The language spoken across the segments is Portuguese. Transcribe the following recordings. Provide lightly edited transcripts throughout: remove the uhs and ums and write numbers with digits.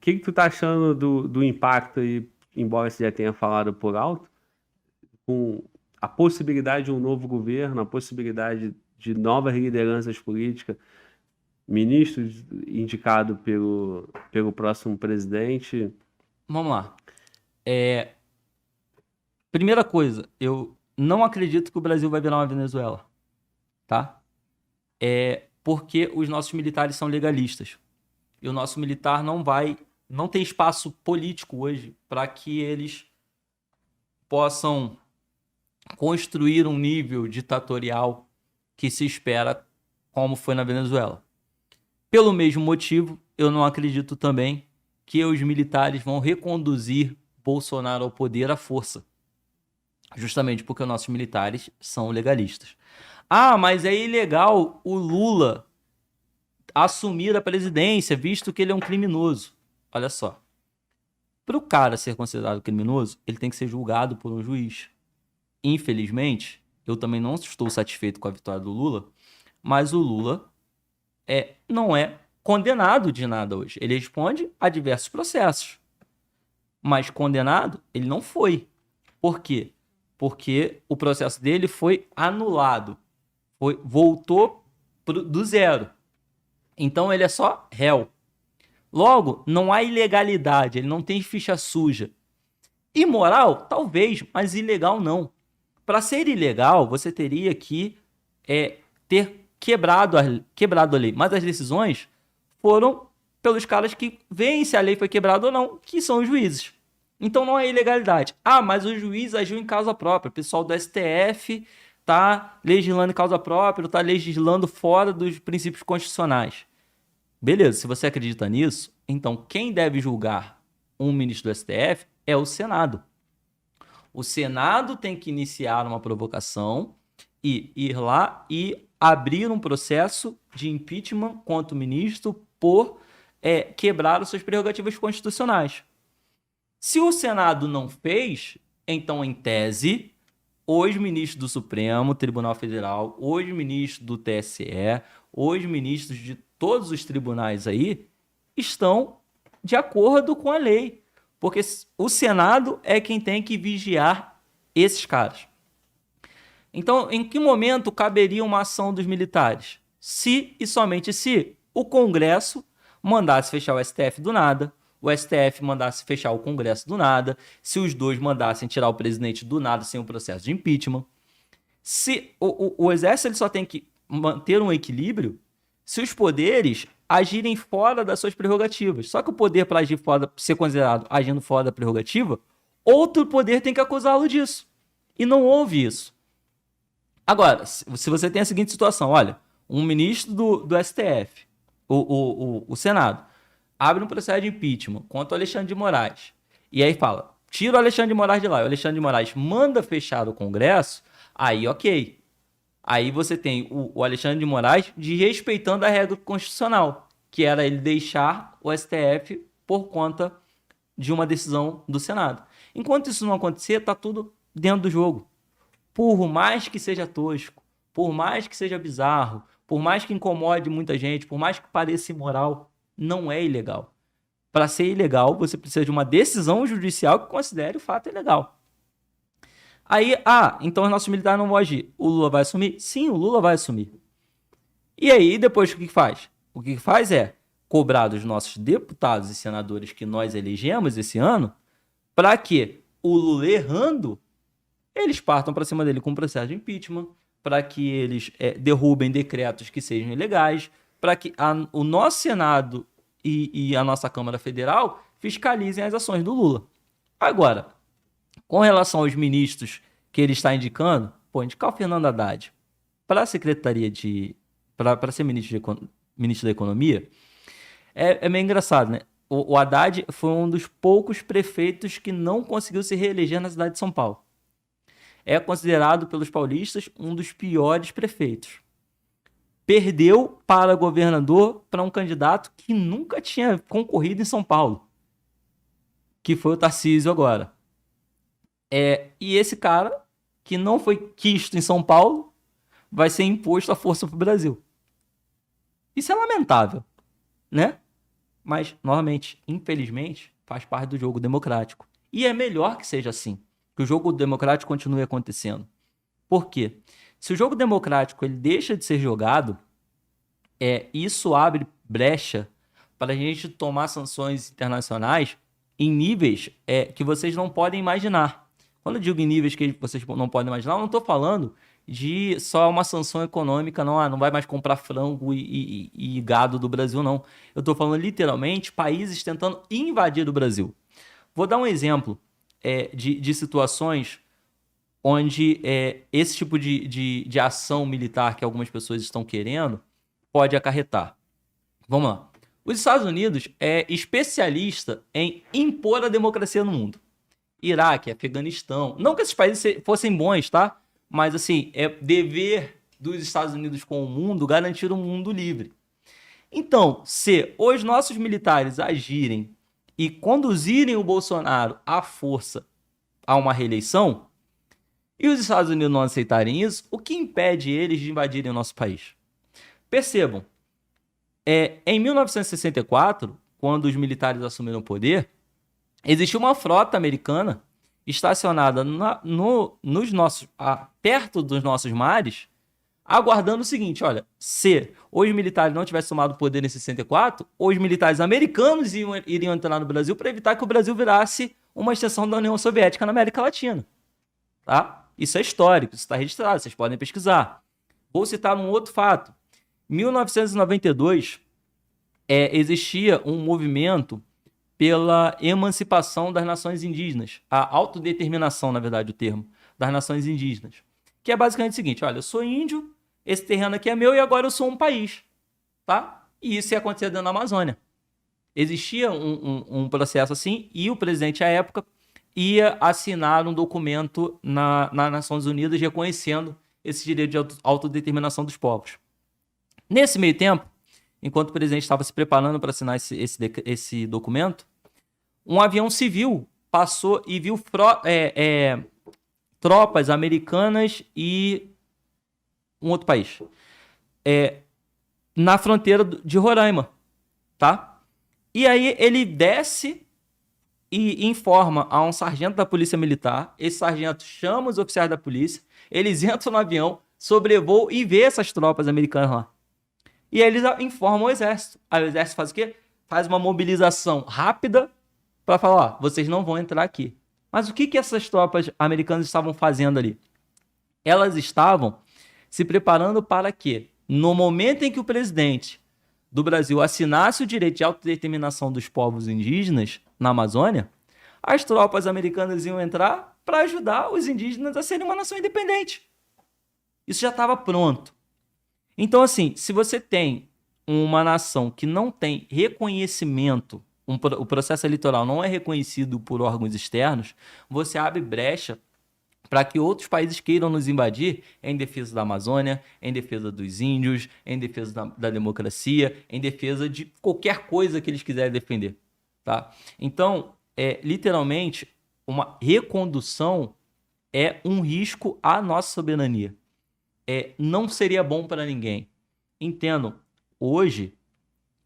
que tu tá achando do impacto aí, embora você já tenha falado por alto, com a possibilidade de um novo governo, a possibilidade de novas lideranças políticas, ministros indicados pelo próximo presidente? Vamos lá. Primeira coisa, eu não acredito que o Brasil vai virar uma Venezuela, tá? Porque os nossos militares são legalistas. E o nosso militar não tem espaço político hoje para que eles possam construir um nível ditatorial que se espera como foi na Venezuela. Pelo mesmo motivo, eu não acredito também que os militares vão reconduzir Bolsonaro ao poder à força. Justamente porque os nossos militares são legalistas. Ah, mas é ilegal o Lula assumir a presidência, visto que ele é um criminoso. Olha só. Para o cara ser considerado criminoso, ele tem que ser julgado por um juiz. Infelizmente, eu também não estou satisfeito com a vitória do Lula, mas o Lula não é condenado de nada hoje. Ele responde a diversos processos. Mas condenado, ele não foi. Por quê? Porque o processo dele foi anulado. Voltou do zero. Então ele é só réu. Logo, não há ilegalidade, ele não tem ficha suja. Imoral? Talvez, mas ilegal não. Para ser ilegal, você teria que ter quebrado a lei. Mas as decisões foram pelos caras que veem se a lei foi quebrada ou não, que são os juízes. Então não é ilegalidade. Ah, mas o juiz agiu em causa própria. O pessoal do STF está legislando em causa própria, está legislando fora dos princípios constitucionais. Beleza, se você acredita nisso, então quem deve julgar um ministro do STF é o Senado. O Senado tem que iniciar uma provocação e ir lá e abrir um processo de impeachment contra o ministro por quebrar as suas prerrogativas constitucionais. Se o Senado não fez, então, em tese, os ministros do Supremo Tribunal Federal, os ministros do TSE, os ministros de todos os tribunais aí estão de acordo com a lei. Porque o Senado é quem tem que vigiar esses caras. Então, em que momento caberia uma ação dos militares? Se e somente se o Congresso mandasse fechar o STF do nada, o STF mandasse fechar o Congresso do nada, se os dois mandassem tirar o presidente do nada sem um processo de impeachment. Se o Exército ele só tem que manter um equilíbrio se os poderes agirem fora das suas prerrogativas. Só que o poder, para agir fora, ser considerado agindo fora da prerrogativa, outro poder tem que acusá-lo disso. E não houve isso. Agora, se você tem a seguinte situação, olha, um ministro do STF, o Senado, abre um processo de impeachment contra o Alexandre de Moraes, e aí fala, tira o Alexandre de Moraes de lá, e o Alexandre de Moraes manda fechar o Congresso, aí ok. Aí você tem o Alexandre de Moraes desrespeitando a regra constitucional, que era ele deixar o STF por conta de uma decisão do Senado. Enquanto isso não acontecer, tá tudo dentro do jogo. Por mais que seja tosco, por mais que seja bizarro, por mais que incomode muita gente, por mais que pareça imoral, não é ilegal. Para ser ilegal, você precisa de uma decisão judicial que considere o fato ilegal. Aí, então os nossos militares não vão agir. O Lula vai assumir? Sim, o Lula vai assumir. E aí, depois o que faz? O que faz é cobrar dos nossos deputados e senadores que nós elegemos esse ano para que o Lula errando, eles partam para cima dele com um processo de impeachment, para que eles derrubem decretos que sejam ilegais, para que o nosso Senado e a nossa Câmara Federal fiscalizem as ações do Lula. Agora, com relação aos ministros que ele está indicando, indicar o Fernando Haddad para a secretaria para ser ministro da Economia é meio engraçado, né? O Haddad foi um dos poucos prefeitos que não conseguiu se reeleger na cidade de São Paulo. É considerado pelos paulistas um dos piores prefeitos. Perdeu para governador para um candidato que nunca tinha concorrido em São Paulo, que foi o Tarcísio agora. E esse cara, que não foi quisto em São Paulo, vai ser imposto à força para o Brasil. Isso é lamentável, né? Mas, novamente, infelizmente, faz parte do jogo democrático. E é melhor que seja assim, que o jogo democrático continue acontecendo. Por quê? Se o jogo democrático ele deixa de ser jogado, isso abre brecha para a gente tomar sanções internacionais em níveis que vocês não podem imaginar. Quando eu digo em níveis que vocês não podem imaginar, eu não estou falando de só uma sanção econômica, não vai mais comprar frango e gado do Brasil, não. Eu estou falando literalmente países tentando invadir o Brasil. Vou dar um exemplo de situações onde esse tipo de ação militar que algumas pessoas estão querendo pode acarretar. Vamos lá. Os Estados Unidos é especialista em impor a democracia no mundo. Iraque, Afeganistão. Não que esses países fossem bons, tá? Mas, assim, é dever dos Estados Unidos com o mundo garantir um mundo livre. Então, se os nossos militares agirem e conduzirem o Bolsonaro à força a uma reeleição, e os Estados Unidos não aceitarem isso, o que impede eles de invadirem o nosso país? Percebam, em 1964, quando os militares assumiram o poder, existiu uma frota americana estacionada perto dos nossos mares, aguardando o seguinte, olha, se os militares não tivessem tomado o poder em 64, os militares americanos iriam entrar no Brasil para evitar que o Brasil virasse uma extensão da União Soviética na América Latina. Tá? Isso é histórico, isso está registrado, vocês podem pesquisar. Vou citar um outro fato. Em 1992, existia um movimento pela emancipação das nações indígenas, a autodeterminação, na verdade, o termo, das nações indígenas, que é basicamente o seguinte, olha, eu sou índio, esse terreno aqui é meu e agora eu sou um país, tá? E isso ia acontecer dentro da Amazônia. Existia um processo assim e o presidente, à época, ia assinar um documento nas Nações Unidas reconhecendo esse direito de autodeterminação dos povos. Nesse meio tempo, enquanto o presidente estava se preparando para assinar esse documento, um avião civil passou e viu tropas americanas e um outro país na fronteira de Roraima, tá? E aí ele desce e informa a um sargento da polícia militar, esse sargento chama os oficiais da polícia, eles entram no avião, sobrevoam e vê essas tropas americanas lá. E aí eles informam o exército. Aí o exército faz o quê? Faz uma mobilização rápida para falar, ó, vocês não vão entrar aqui. Mas o que essas tropas americanas estavam fazendo ali? Elas estavam se preparando para que, no momento em que o presidente do Brasil assinasse o direito de autodeterminação dos povos indígenas na Amazônia, as tropas americanas iam entrar para ajudar os indígenas a serem uma nação independente. Isso já estava pronto. Então, assim, se você tem uma nação que não tem reconhecimento, o processo eleitoral não é reconhecido por órgãos externos, você abre brecha para que outros países queiram nos invadir em defesa da Amazônia, em defesa dos índios, em defesa da democracia, em defesa de qualquer coisa que eles quiserem defender. Tá? Então, literalmente, uma recondução é um risco à nossa soberania. Não seria bom para ninguém. Entendam, hoje,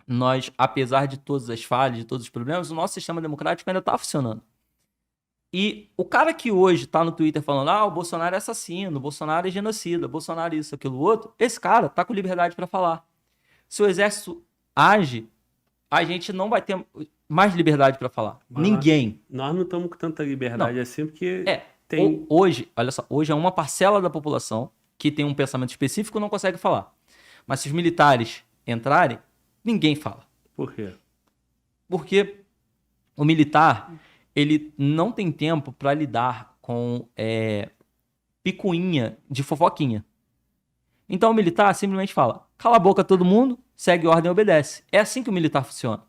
nós, apesar de todas as falhas, de todos os problemas, o nosso sistema democrático ainda está funcionando. E o cara que hoje está no Twitter falando, o Bolsonaro é assassino, o Bolsonaro é genocida, o Bolsonaro isso, aquilo, outro, esse cara está com liberdade para falar. Se o exército age, a gente não vai ter mais liberdade para falar. Mas ninguém. Nós não estamos com tanta liberdade assim, porque hoje, olha só, hoje é uma parcela da população que tem um pensamento específico e não consegue falar. Mas se os militares entrarem, ninguém fala. Por quê? Porque o militar, ele não tem tempo para lidar com picuinha de fofoquinha. Então o militar simplesmente fala, cala a boca todo mundo, segue ordem e obedece. É assim que o militar funciona.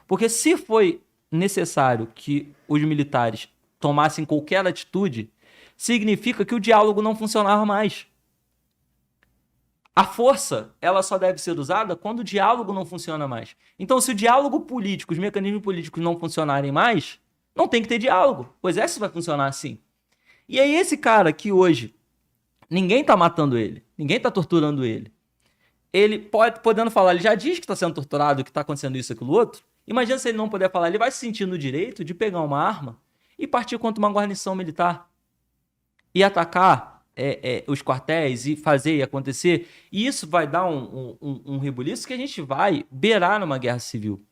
Porque se foi necessário que os militares tomassem qualquer atitude, significa que o diálogo não funcionava mais. A força, ela só deve ser usada quando o diálogo não funciona mais. Então, se o diálogo político, os mecanismos políticos não funcionarem mais, não tem que ter diálogo. O exército vai funcionar assim. E aí esse cara que hoje, ninguém tá matando ele, ninguém tá torturando ele, ele podendo falar, ele já diz que está sendo torturado, que está acontecendo isso, aquilo, outro, Imagina se ele não puder falar, ele vai se sentir no direito de pegar uma arma e partir contra uma guarnição militar e atacar os quartéis e fazer e acontecer. E isso vai dar um rebuliço que a gente vai beirar numa guerra civil.